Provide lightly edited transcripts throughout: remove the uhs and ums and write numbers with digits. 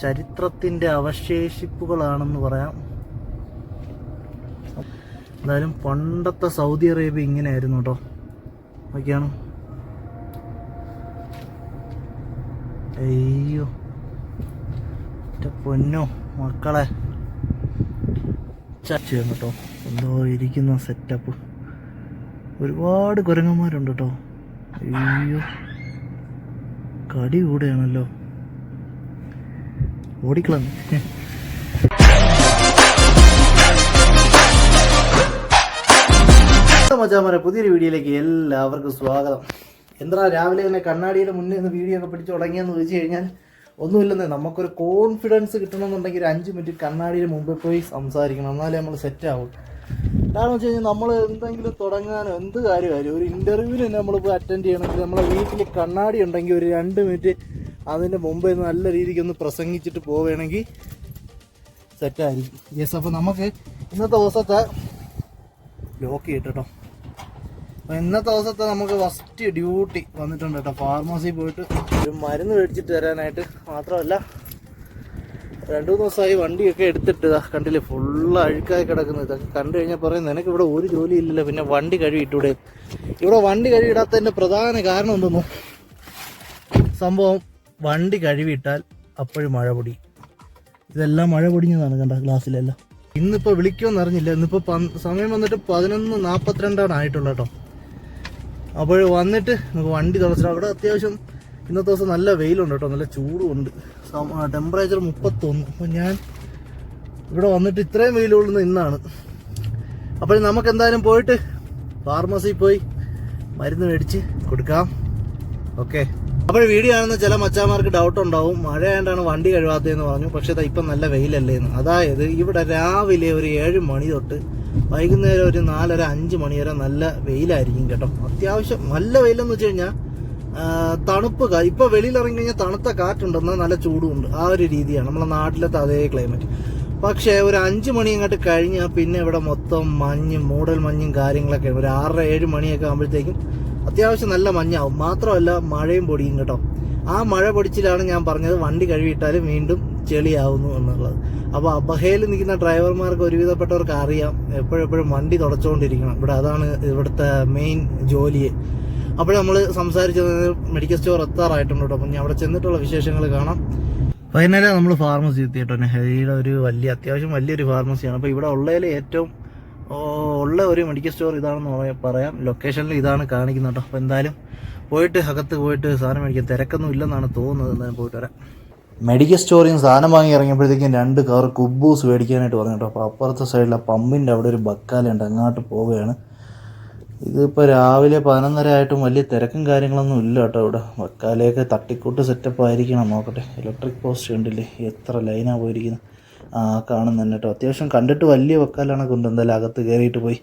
ചരിത്രത്തിൻ്റെ അവശേഷിപ്പുകളാണെന്ന് പറയാം. എന്തായാലും പണ്ടത്തെ സൗദി അറേബ്യ ഇങ്ങനെയായിരുന്നു കേട്ടോ. ഒക്കെയാണ്. അയ്യോ പൊന്നോ മക്കളെ, ചെയ്യാം കേട്ടോ. എന്തോ ഇരിക്കുന്ന സെറ്റപ്പ്. ഒരുപാട് കുരങ്ങന്മാരുണ്ട് കേട്ടോ. അയ്യോ കടി കൂടെയാണല്ലോ. ഓടിക്കളഞ്ഞു. മച്ചാമാരെ, പുതിയൊരു വീഡിയോയിലേക്ക് എല്ലാവർക്കും സ്വാഗതം. എന്താ രാവിലെ തന്നെ കണ്ണാടിയുടെ മുന്നേ നിന്ന് വീഡിയോ ഒക്കെ പിടിച്ച് തുടങ്ങിയെന്ന് ചോദിച്ചു കഴിഞ്ഞാൽ ഒന്നുമില്ലെന്നേ. നമുക്കൊരു കോൺഫിഡൻസ് കിട്ടണമെന്നുണ്ടെങ്കിൽ ഒരു 5 മിനിറ്റ് കണ്ണാടിയുടെ മുമ്പിൽ പോയി സംസാരിക്കണം, എന്നാലേ നമ്മൾ സെറ്റാവും. എന്താണെന്ന് വെച്ച് കഴിഞ്ഞാൽ നമ്മൾ എന്തെങ്കിലും തുടങ്ങാനോ എന്ത് കാര്യമായാലും ഒരു ഇൻ്റർവ്യൂവിന് തന്നെ നമ്മളിപ്പോൾ അറ്റൻഡ് ചെയ്യണമെങ്കിൽ നമ്മളെ വീട്ടിൽ കണ്ണാടി ഉണ്ടെങ്കിൽ ഒരു 2 മിനിറ്റ് അതിൻ്റെ മുമ്പേ നല്ല രീതിക്ക് ഒന്ന് പ്രസംഗിച്ചിട്ട് പോവുകയാണെങ്കിൽ സെറ്റായിരിക്കും. യെസ്, അപ്പോൾ നമുക്ക് ഇന്നത്തെ ദിവസത്തെ ലോക്ക് ചെയ്തിട്ടോ. അപ്പോൾ ഇന്നത്തെ ദിവസത്തെ നമുക്ക് ഫസ്റ്റ് ഡ്യൂട്ടി വന്നിട്ടുണ്ട് കേട്ടോ. ഫാർമസിയിൽ പോയിട്ട് ഒരു മരുന്ന് മേടിച്ചിട്ട് തരാനായിട്ട്. മാത്രമല്ല 2-3 ദിവസമായി വണ്ടിയൊക്കെ എടുത്തിട്ട് കണ്ടില്ലേ ഫുള്ള് അഴുക്കായി കിടക്കുന്നത്. ഇതൊക്കെ കണ്ടു കഴിഞ്ഞാൽ പറയും നിനക്ക് ഇവിടെ ഒരു ജോലി ഇല്ലല്ലോ, പിന്നെ വണ്ടി കഴുകിയിട്ടൂടെ. ഇവിടെ വണ്ടി കഴുകിയിടാത്തതിൻ്റെ പ്രധാന കാരണം എന്തെന്നു, സംഭവം വണ്ടി കഴുകിയിട്ടാൽ അപ്പോഴും മഴ പൊടി. ഇതെല്ലാം മഴ പൊടിഞ്ഞതാണ് കണ്ട ഗ്ലാസ്സിലെല്ലാം. ഇന്നിപ്പോൾ വിളിക്കുമെന്ന് അറിഞ്ഞില്ല. ഇന്നിപ്പോൾ സമയം വന്നിട്ട് 11:42 ആയിട്ടുള്ള കേട്ടോ. അപ്പോൾ വന്നിട്ട് നമുക്ക് വണ്ടി തുറച്ചിട്ട് അവിടെ അത്യാവശ്യം ഇന്നത്തെ ദിവസം നല്ല വെയിലുണ്ട് കേട്ടോ, നല്ല ചൂടുമുണ്ട്. ടെമ്പറേച്ചർ 31. അപ്പോൾ ഞാൻ ഇവിടെ വന്നിട്ട് ഇത്രയും വെയിൽ കൊള്ളുന്നത് ഇന്നാണ്. അപ്പോൾ നമുക്ക് എന്തായാലും പോയിട്ട് ഫാർമസിയിൽ പോയി മരുന്ന് മേടിച്ച് കൊടുക്കാം. ഓക്കെ. അപ്പോൾ വീഡിയോ കാണുന്ന ചില മച്ചാമാർക്ക് ഡൗട്ട് ഉണ്ടാവും, മഴയായിട്ടാണ് വണ്ടി കഴുകാത്തതെന്ന് പറഞ്ഞു. പക്ഷേ ഇപ്പം നല്ല വെയിലല്ലേ എന്ന്. അതായത് ഇവിടെ രാവിലെ ഒരു 7 മണി തൊട്ട് വൈകുന്നേരം ഒരു 4:30-5 മണി വരെ നല്ല വെയിലായിരിക്കും കേട്ടോ. അത്യാവശ്യം നല്ല വെയിലെന്ന് വെച്ച് കഴിഞ്ഞാൽ തണുപ്പ്. ഇപ്പോൾ വെളിയിലിറങ്ങി കഴിഞ്ഞാൽ തണുത്ത കാറ്റുണ്ടെന്നാൽ നല്ല ചൂടുമുണ്ട്. ആ ഒരു രീതിയാണ് നമ്മളെ നാട്ടിലത്തെ അതേ ക്ലൈമറ്റ്. പക്ഷേ ഒരു 5 മണി അങ്ങോട്ട് കഴിഞ്ഞാൽ പിന്നെ ഇവിടെ മൊത്തം മഞ്ഞും മൂടൽ മഞ്ഞും കാര്യങ്ങളൊക്കെയാണ്. ഒരു 6-7 മണിയൊക്കെ ആകുമ്പോഴത്തേക്കും അത്യാവശ്യം നല്ല മഞ്ഞാവും. മാത്രമല്ല മഴയും പൊടിയും കേട്ടോ. ആ മഴ പൊടിച്ചിലാണ് ഞാൻ പറഞ്ഞത് വണ്ടി കഴുകിയിട്ടാലും വീണ്ടും ചെളിയാവുന്നു എന്നുള്ളത്. അപ്പോൾ അബഹയിൽ നിൽക്കുന്ന ഡ്രൈവർമാർക്ക് ഒരുവിധപ്പെട്ടവർക്ക് അറിയാം എപ്പോഴെപ്പോഴും വണ്ടി തുടച്ചുകൊണ്ടിരിക്കണം. ഇവിടെ അതാണ് ഇവിടുത്തെ മെയിൻ ജോലി. അപ്പോൾ നമ്മൾ സംസാരിച്ചത് മെഡിക്കൽ സ്റ്റോർ എത്താറായിട്ടുണ്ട് കേട്ടോ. അപ്പം ഞാൻ അവിടെ ചെന്നിട്ടുള്ള വിശേഷങ്ങൾ കാണാം. ഫൈനലി നമ്മൾ ഫാർമസി എത്തി കേട്ടോ. നെഹരിയുടെ ഒരു അത്യാവശ്യം വലിയൊരു ഫാർമസിയാണ്. അപ്പോൾ ഇവിടെ ഉള്ളതിൽ ഏറ്റവും ഉള്ള ഒരു മെഡിക്കൽ സ്റ്റോർ ഇതാണെന്ന് പറയാം. ലൊക്കേഷനിൽ ഇതാണ് കാണിക്കുന്നത് കേട്ടോ. അപ്പോൾ എന്തായാലും പോയിട്ട് അകത്ത് പോയിട്ട് സാധനം മേടിക്കാൻ തിരക്കൊന്നും ഇല്ലെന്നാണ് തോന്നുന്നത്. എന്തായാലും പോയിട്ട് വരാം. മെഡിക്കൽ സ്റ്റോറിൽ നിന്ന് സാധനം വാങ്ങി ഇറങ്ങിയപ്പോഴത്തേക്കും 2 കവർ കുബൂസ് മേടിക്കാനായിട്ട് പറഞ്ഞു കേട്ടോ. അപ്പോൾ അപ്പുറത്തെ സൈഡിലെ പമ്പിൻ്റെ അവിടെ ഒരു ബക്കാലുണ്ട്, അങ്ങോട്ട് പോവുകയാണ്. ഇതിപ്പോൾ രാവിലെ 11:30 ആയിട്ടും വലിയ തിരക്കും കാര്യങ്ങളൊന്നും ഇല്ല കേട്ടോ. ഇവിടെ ബക്കാലയൊക്കെ തട്ടിക്കൂട്ട് സെറ്റപ്പ് ആയിരിക്കണം. നോക്കട്ടെ, ഇലക്ട്രിക് പോസ്റ്റ് കണ്ടില്ലേ എത്ര ലൈനാണ് പോയിരിക്കുന്നത്. കാണുന്നുണ്ട് കേട്ടോ. അത്യാവശ്യം കണ്ടിട്ട് വലിയ വക്കാലാണ് കൊണ്ട്. എന്തായാലും അകത്ത് കയറിയിട്ട് പോയി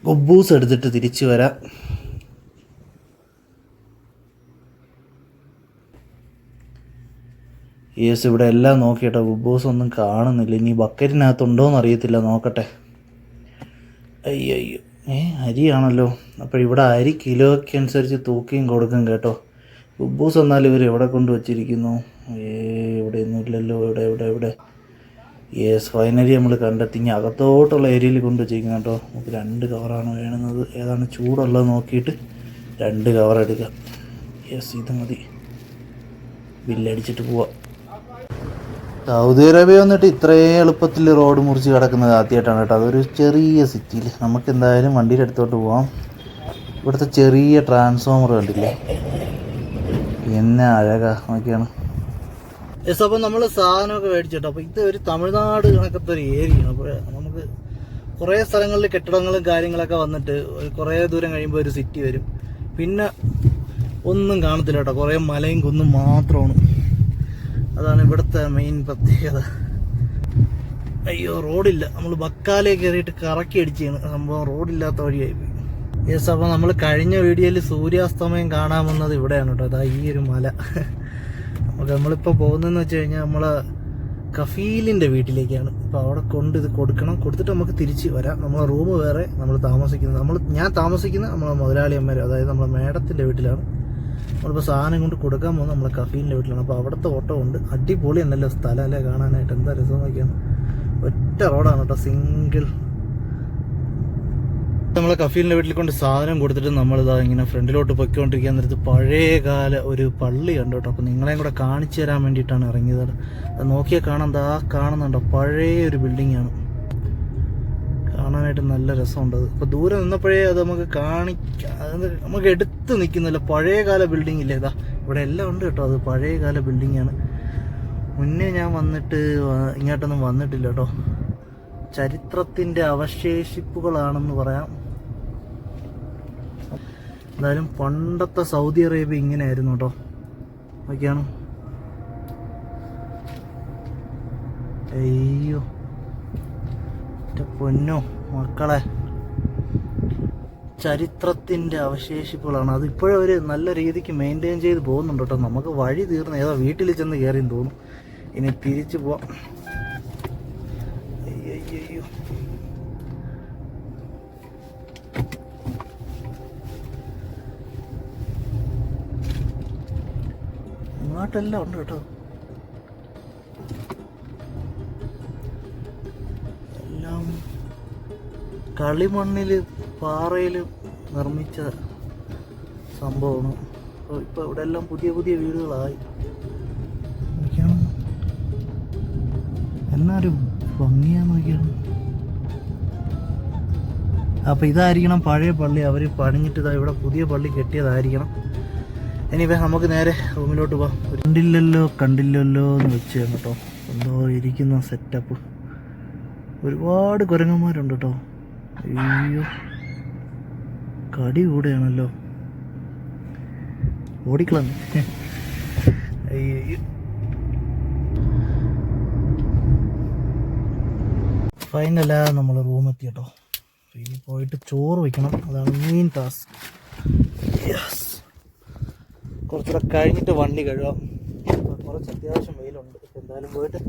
കുബൂസ് എടുത്തിട്ട് തിരിച്ചു വരാം. യെസ്, ഇവിടെ എല്ലാം നോക്കി കേട്ടോ. കുബൂസ് ഒന്നും കാണുന്നില്ല. ഇനി ബക്കറ്റിനകത്തുണ്ടോയെന്ന് അറിയത്തില്ല, നോക്കട്ടെ. അയ്യോ അരിയാണല്ലോ. അപ്പോൾ ഇവിടെ അരി കിലോയ്ക്ക് അനുസരിച്ച് തൂക്കിയും കൊടുക്കും കേട്ടോ. കുബൂസ് എന്നാലും ഇവർ എവിടെ കൊണ്ട് വച്ചിരിക്കുന്നു? ഇവിടെ ഒന്നും ഇല്ലല്ലോ. ഇവിടെ യെസ്, ഫൈനലി നമ്മൾ കണ്ടെത്തി. ഇനി അകത്തോട്ടുള്ള ഏരിയയിൽ കൊണ്ട് വെച്ചിരിക്കുന്നു കേട്ടോ. നമുക്ക് 2 കവറാണ് വേണത്. ഏതാണ് ചൂടുള്ളത് നോക്കിയിട്ട് 2 കവർ എടുക്കാം. യെസ്, ഇത് മതി. ബില്ലടിച്ചിട്ട് പോവാം. സൗദി അറേബ്യ വന്നിട്ട് ഇത്രയും എളുപ്പത്തിൽ റോഡ് മുറിച്ച് കിടക്കുന്നത് ആദ്യമായിട്ടാണ് കേട്ടോ. അതൊരു ചെറിയ സിറ്റിയിൽ. നമുക്ക് എന്തായാലും വണ്ടിയുടെ അടുത്തോട്ട് പോവാം. ഇവിടുത്തെ ചെറിയ ട്രാൻസ്ഫോമർ കണ്ടില്ലേ, എന്നെ അഴകാ നോക്കിയാണ്. യെസ്, അപ്പോൾ നമ്മൾ സാധനമൊക്കെ മേടിച്ചിട്ടോ. അപ്പോൾ ഇത് ഒരു തമിഴ്നാട് കണക്കത്തെ ഒരു ഏരിയയാണ്. അപ്പോൾ നമുക്ക് കുറേ സ്ഥലങ്ങളിൽ കെട്ടിടങ്ങളും കാര്യങ്ങളൊക്കെ വന്നിട്ട് കുറേ ദൂരം കഴിയുമ്പോൾ ഒരു സിറ്റി വരും. പിന്നെ ഒന്നും കാണത്തില്ല കേട്ടോ. കുറേ മലയും കുന്നും മാത്രമാണ്. അതാണ് ഇവിടുത്തെ മെയിൻ പ്രത്യേകത. അയ്യോ റോഡില്ല. നമ്മൾ ബക്കാലേ കയറിയിട്ട് കറക്കി അടിച്ചാണ് സംഭവം. റോഡില്ലാത്ത വഴിയായിപ്പോയി. യെസ്, അപ്പോൾ നമ്മൾ കഴിഞ്ഞ വീഡിയോയിൽ സൂര്യാസ്തമയം കാണാൻ വന്നത് ഇവിടെയാണ് കേട്ടോ. അതാ ഈ ഒരു മല. അപ്പോൾ നമ്മളിപ്പോൾ പോകുന്നതെന്ന് വെച്ച് കഴിഞ്ഞാൽ നമ്മളെ കഫീലിൻ്റെ വീട്ടിലേക്കാണ്. അപ്പോൾ അവിടെ ഇത് കൊടുക്കണം. കൊടുത്തിട്ട് നമുക്ക് തിരിച്ച് വരാം. നമ്മളെ റൂം വേറെ, ഞാൻ താമസിക്കുന്നത് നമ്മളെ മുതലാളി അമ്മേരെ, അതായത് നമ്മളെ മേഡത്തിൻ്റെ വീട്ടിലാണ്. നമ്മളിപ്പോൾ സാധനം കൊണ്ട് കൊടുക്കാൻ പോകുന്നത് നമ്മളെ കഫീലിൻ്റെ വീട്ടിലാണ്. അപ്പോൾ അവിടുത്തെ ഓട്ടോ ഉണ്ട്. അടിപൊളി എന്നല്ലോ സ്ഥലം അല്ലേ കാണാനായിട്ട്, എന്താ രസം നോക്കിയാണ്. ഒറ്റ റോഡാണ് കേട്ടോ, സിംഗിൾ. നമ്മളെ കഫീലിൻ്റെ വീട്ടിൽ കൊണ്ട് സാധനം കൊടുത്തിട്ട് നമ്മളിതാ ഇങ്ങനെ ഫ്രണ്ടിലോട്ട് പൊയ്ക്കൊണ്ടിരിക്കാൻ നേരത്ത് പഴയകാല ഒരു പള്ളി കണ്ടു കേട്ടോ. അപ്പോൾ നിങ്ങളെയും കൂടെ കാണിച്ചു തരാൻ വേണ്ടിയിട്ടാണ് ഇറങ്ങിയത്. അത് നോക്കിയാൽ കാണാൻ കാണുന്നുണ്ടോ, പഴയ ഒരു ബിൽഡിങ്ങാണ്, കാണാനായിട്ട് നല്ല രസമുണ്ട്. അപ്പോൾ ദൂരെ നിന്നപ്പോഴേ അത് നമുക്ക് നമുക്ക് എടുത്ത് നിൽക്കുന്നില്ല. പഴയകാല ബിൽഡിംഗ് ഇല്ലേ, ഇതാ ഇവിടെ എല്ലാം ഉണ്ട് കേട്ടോ. അത് പഴയകാല ബിൽഡിങ്ങാണ്. മുന്നേ ഞാൻ ഇങ്ങോട്ടൊന്നും വന്നിട്ടില്ല കേട്ടോ. ചരിത്രത്തിൻ്റെ അവശേഷിപ്പുകളാണെന്ന് പറയാം. എന്തായാലും പണ്ടത്തെ സൗദി അറേബ്യ ഇങ്ങനെയായിരുന്നു കേട്ടോ. ഒക്കെയാണ്. അയ്യോ പൊന്നോ മക്കളെ, ചരിത്രത്തിൻ്റെ അവശേഷിപ്പുകളാണ്. അതിപ്പോഴും അവർ നല്ല രീതിക്ക് മെയിൻറ്റെയിൻ ചെയ്ത് പോകുന്നുണ്ട് കേട്ടോ. നമുക്ക് വഴി തീർന്ന് ഏതാ വീട്ടിൽ ചെന്ന് കയറിയെന്ന് തോന്നും. ഇനി തിരിച്ചു പോവാം. അയ്യോ ഇങ്ങോട്ടെല്ലാം ഉണ്ട് കേട്ടോ. എല്ലാം കളിമണ്ണിൽ പാറയിൽ നിർമ്മിച്ച സംഭവമാണ്. ഇപ്പോൾ ഇവിടെ എല്ലാം പുതിയ പുതിയ വീടുകളായി. എല്ലാവരും ഭംഗിയാന്ന് നോക്കിയാണ്. അപ്പോൾ ഇതായിരിക്കണം പഴയ പള്ളി. അവർ പണിഞ്ഞിട്ട് ഇതാ ഇവിടെ പുതിയ പള്ളി കെട്ടിയതായിരിക്കണം. ഇനിയിപ്പോൾ നമുക്ക് നേരെ റൂമിലോട്ട് പോവാം. കണ്ടില്ലല്ലോ എന്ന് വെച്ച് കേട്ടോ. എന്തോ ഇരിക്കുന്ന സെറ്റപ്പ്. ഒരുപാട് കുരങ്ങന്മാരുണ്ട് കേട്ടോ. അയ്യോ കടി കൂടെയാണല്ലോ, ഓടിക്കളഞ്ഞു. അയ്യോ ഫൈനലാ നമ്മൾ റൂമെത്തി കേട്ടോ. ഇനി പോയിട്ട് ചോറ് വയ്ക്കണം, അതാണ് മെയിൻ ടാസ്ക്. യെസ്, കുറച്ചുകൂടെ കഴിഞ്ഞിട്ട് വണ്ടി കഴുകാം. കുറച്ച് അത്യാവശ്യം വെയിലുണ്ട്. എന്തായാലും പോയിട്ട്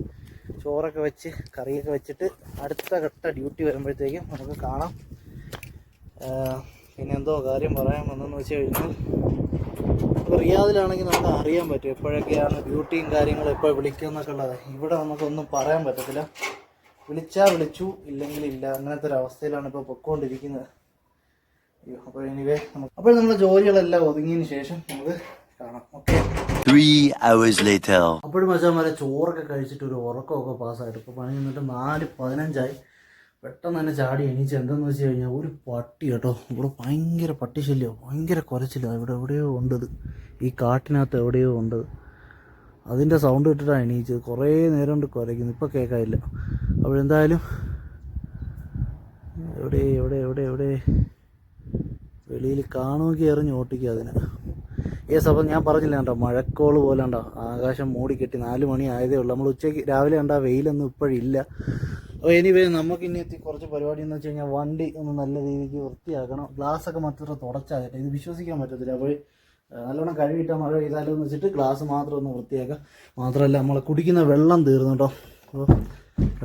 ചോറൊക്കെ വെച്ച് കറിയൊക്കെ വെച്ചിട്ട് അടുത്ത ഘട്ട ഡ്യൂട്ടി വരുമ്പോഴത്തേക്കും നമുക്ക് കാണാം. പിന്നെ എന്തോ കാര്യം പറയാൻ വന്നെന്ന് വെച്ച് കഴിഞ്ഞാൽ, ഇപ്പോൾ റിയാദിലാണെങ്കിൽ നമുക്ക് അറിയാൻ പറ്റും എപ്പോഴൊക്കെയാണ് ഡ്യൂട്ടിയും കാര്യങ്ങളും എപ്പോൾ വിളിക്കുമെന്നൊക്കെ ഉള്ളത്. ഇവിടെ നമുക്കൊന്നും പറയാൻ പറ്റത്തില്ല. വിളിച്ചാൽ വിളിച്ചു, ഇല്ലെങ്കിൽ ഇല്ല, അങ്ങനത്തെ ഒരു അവസ്ഥയിലാണ് ഇപ്പോൾ പൊയ്ക്കൊണ്ടിരിക്കുന്നത്. അയ്യോ, അപ്പോൾ എനിവേ അപ്പോൾ നമ്മുടെ ജോലികളെല്ലാം ഒതുങ്ങിയതിന് ശേഷം നമുക്ക് കാണാം. ഓക്കെ. 3 hours later. അപ്പോഴും മച്ചാന്മാരെ ചോറൊക്കെ കഴിച്ചിട്ട് ഒരു ഉറക്കമൊക്കെ പാസ്സായിട്ട് ഇപ്പോൾ പണി നിന്നിട്ട് 4:15 പെട്ടെന്ന് തന്നെ ചാടി എണീച്ച്. എന്തെന്ന് വെച്ച് കഴിഞ്ഞാൽ ഒരു പട്ടി കേട്ടോ. ഇവിടെ ഭയങ്കര പട്ടിശല്യോ, ഭയങ്കര കുരച്ചില്ലോ. ഇവിടെ എവിടെയോ ഉണ്ടത്, ഈ കാട്ടിനകത്ത് എവിടെയോ ഉണ്ടത്. അതിൻ്റെ സൗണ്ട് ഇട്ടിട്ടാണ് എണീച്ചത്. കുറേ നേരം കൊണ്ട് കുരയ്ക്കുന്നു, ഇപ്പോൾ കേൾക്കാനില്ല. അപ്പോഴെന്തായാലും എവിടെ വെളിയിൽ കാണുമെങ്കിൽ എറിഞ്ഞ് ഓട്ടിക്കുക അതിന്. അപ്പം ഞാൻ പറഞ്ഞില്ല കേട്ടോ, മഴക്കോള് പോലെ ഉണ്ടോ, ആകാശം മൂടിക്കെട്ടി. 4 മണി ആയതേ ഉള്ളൂ. നമ്മൾ ഉച്ചയ്ക്ക് രാവിലെ കണ്ടാൽ വെയിലൊന്നും ഇപ്പോഴില്ല. അപ്പോൾ എനിവേ നമുക്കിനി എത്തി കുറച്ച് പരിപാടി എന്ന് വെച്ച് കഴിഞ്ഞാൽ വണ്ടി ഒന്ന് നല്ല രീതിക്ക് വൃത്തിയാക്കണം. ഗ്ലാസ്സൊക്കെ മാത്രം തുടച്ചാകട്ടെ. ഇത് വിശ്വസിക്കാൻ പറ്റത്തില്ല. അപ്പോൾ നല്ലോണം കഴുകിയിട്ടാൽ മഴ പെയ്താലോ എന്ന് വെച്ചിട്ട് ഗ്ലാസ് മാത്രം ഒന്ന് വൃത്തിയാക്കുക. മാത്രമല്ല നമ്മൾ കുടിക്കുന്ന വെള്ളം തീർന്നു കേട്ടോ. അപ്പോൾ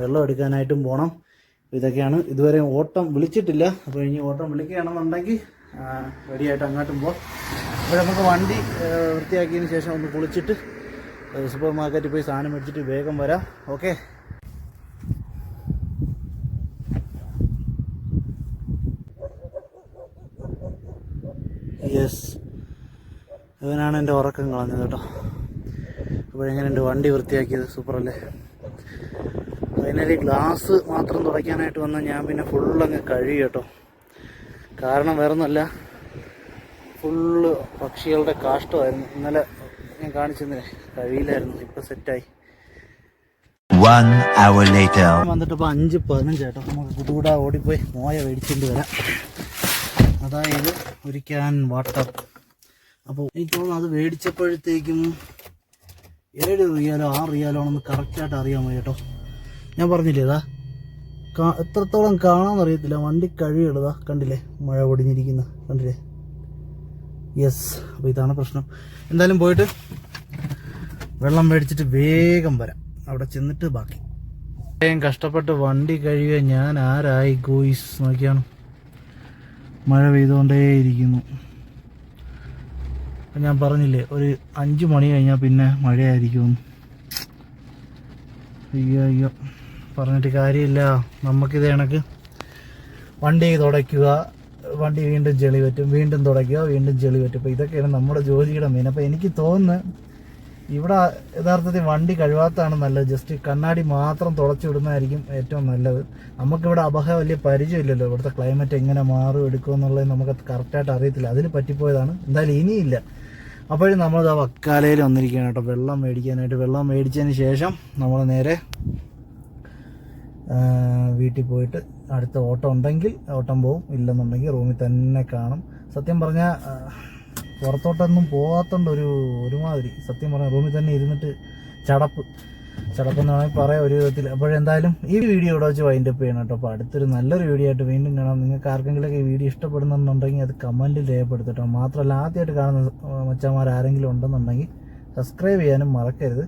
വെള്ളം എടുക്കാനായിട്ടും പോകണം. ഇതൊക്കെയാണ്. ഇതുവരെ ഓട്ടം വിളിച്ചിട്ടില്ല. അപ്പോൾ ഇനി ഓട്ടം വിളിക്കുകയാണെന്നുണ്ടെങ്കിൽ റെഡിയായിട്ട് അങ്ങോട്ടും പോകാം. അപ്പോൾ നമുക്ക് വണ്ടി വൃത്തിയാക്കിയതിന് ശേഷം ഒന്ന് കുളിച്ചിട്ട് സൂപ്പർ മാർക്കറ്റിൽ പോയി സാധനം മേടിച്ചിട്ട് വേഗം വരാം. ഓക്കെ. യെസ്, ഇവനാണ് എൻ്റെ ഉറക്കം കളഞ്ഞത് കേട്ടോ. അപ്പോൾ എങ്ങനെയുണ്ട് വണ്ടി വൃത്തിയാക്കിയത്? സൂപ്പറല്ലേ. ഫൈനലി ഗ്ലാസ് മാത്രം തുടയ്ക്കാനായിട്ട് വന്നാൽ ഞാൻ പിന്നെ ഫുള്ളങ്ങ് കഴുകി കേട്ടോ. കാരണം വേറൊന്നുമല്ല, ഫുള്ള് പക്ഷികളുടെ കാഷ്ടമായിരുന്നു. ഇന്നലെ ഞാൻ കാണിച്ചെന്നേ കഴിയില്ലായിരുന്നു. ഇപ്പം സെറ്റായി. 1 hour later. വന്നിട്ടിപ്പോൾ 5:15 കേട്ടോ. നമുക്ക് കുടുകൂടാ ഓടിപ്പോയി മോയ മേടിച്ചുകൊണ്ട് വരാം. അതായത് ഒരു ക്യാൻ വാട്ടർ. അപ്പോൾ എനിക്ക് തോന്നുന്നു അത് മേടിച്ചപ്പോഴത്തേക്കും 7 റിയാലോ 6 റിയാലോ ആണെന്ന് കറക്റ്റായിട്ട് അറിയാൻ വയ്യ കേട്ടോ. ഞാൻ പറഞ്ഞില്ലേ, ഇതാ എത്രത്തോളം കാണാമെന്നറിയത്തില്ല. വണ്ടി കഴുകിയിടുതാ, കണ്ടില്ലേ മഴ പൊടിഞ്ഞിരിക്കുന്ന, കണ്ടില്ലേ. യെസ്, അപ്പോൾ ഇതാണ് പ്രശ്നം. എന്തായാലും പോയിട്ട് വെള്ളം മേടിച്ചിട്ട് വേഗം വരാം. അവിടെ ചെന്നിട്ട് ബാക്കി. വേഗം കഷ്ടപ്പെട്ട് വണ്ടി കഴുകിയ ഞാൻ ആരായി ഗോയ്സ് നോക്കിയാണ്. മഴ പെയ്തുകൊണ്ടേയിരിക്കുന്നു. ഞാൻ പറഞ്ഞില്ലേ ഒരു 5 മണി കഴിഞ്ഞാൽ പിന്നെ മഴയായിരിക്കും. അയ്യോ പറഞ്ഞിട്ട് കാര്യമില്ല. നമുക്കിത് കണക്ക് വണ്ടി തുടയ്ക്കുക, വണ്ടി വീണ്ടും ചെളി പറ്റും, വീണ്ടും തുടയ്ക്കുക, വീണ്ടും ചെളി പറ്റും. അപ്പോൾ ഇതൊക്കെയാണ് നമ്മുടെ ജോലിയുടെ മെയിൻ. അപ്പോൾ എനിക്ക് തോന്നുന്നു ഇവിടെ യഥാർത്ഥത്തിൽ വണ്ടി കഴുകാത്തതാണ് നല്ലത്. ജസ്റ്റ് കണ്ണാടി മാത്രം തുടച്ചു വിടുന്നതായിരിക്കും ഏറ്റവും നല്ലത്. നമുക്കിവിടെ വലിയ പരിചയമില്ലല്ലോ, ഇവിടുത്തെ ക്ലൈമറ്റ് എങ്ങനെ മാറും എടുക്കും എന്നുള്ളത് നമുക്ക് കറക്റ്റായിട്ട് അറിയത്തില്ല. അതിൽ പറ്റിപ്പോയതാണ്. എന്തായാലും ഇനിയില്ല. അപ്പോഴും നമ്മൾ ആ വക്കാലയിൽ വന്നിരിക്കുകയാണ് കേട്ടോ വെള്ളം മേടിക്കാനായിട്ട്. വെള്ളം മേടിച്ചതിന് ശേഷം നമ്മൾ നേരെ വീട്ടിൽ പോയിട്ട് അടുത്ത ഓട്ടം ഉണ്ടെങ്കിൽ ഓട്ടം പോവും, ഇല്ലെന്നുണ്ടെങ്കിൽ റൂമിൽ തന്നെ കാണും. സത്യം പറഞ്ഞാൽ പുറത്തോട്ടൊന്നും പോകാത്തോണ്ട് ഒരുമാതിരി സത്യം പറഞ്ഞാൽ റൂമിൽ തന്നെ ഇരുന്നിട്ട് ചടപ്പെന്ന് വേണമെങ്കിൽ പറയാം ഒരു വിധത്തിൽ. അപ്പോഴെന്തായാലും ഈ വീഡിയോ ഇവിടെ വെച്ച് വൈൻഡപ്പ് ചെയ്യണം കേട്ടോ. അപ്പോൾ അടുത്തൊരു നല്ലൊരു വീഡിയോ ആയിട്ട് വീണ്ടും കാണാം. നിങ്ങൾക്ക് ആർക്കെങ്കിലുമൊക്കെ ഈ വീഡിയോ ഇഷ്ടപ്പെടുന്നുണ്ടെങ്കിൽ അത് കമൻറ്റിൽ രേഖപ്പെടുത്തട്ടോ. മാത്രമല്ല ആദ്യമായിട്ട് കാണുന്ന മച്ചന്മാർ ആരെങ്കിലും ഉണ്ടെന്നുണ്ടെങ്കിൽ സബ്സ്ക്രൈബ് ചെയ്യാനും മറക്കരുത്.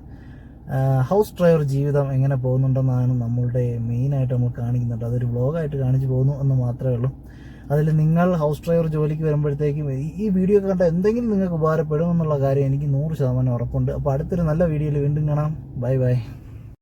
ഹൗസ് ഡ്രൈവർ ജീവിതം എങ്ങനെ പോകുന്നുണ്ടെന്നാണ് നമ്മളുടെ മെയിനായിട്ട് നമ്മൾ കാണിക്കുന്നുണ്ട്. അതൊരു വ്ളോഗായിട്ട് കാണിച്ചു പോകുന്നു എന്ന് മാത്രമേ ഉള്ളൂ. അതിൽ നിങ്ങൾ ഹൗസ് ഡ്രൈവർ ജോലിക്ക് വരുമ്പോഴത്തേക്കും ഈ വീഡിയോ കണ്ട എന്തെങ്കിലും നിങ്ങൾക്ക് ഉപകാരപ്പെടുമെന്നുള്ള കാര്യം എനിക്ക് 100% ഉറപ്പുണ്ട്. അപ്പോൾ അടുത്തൊരു നല്ല വീഡിയോയിൽ വീണ്ടും കാണാം. Bye bye.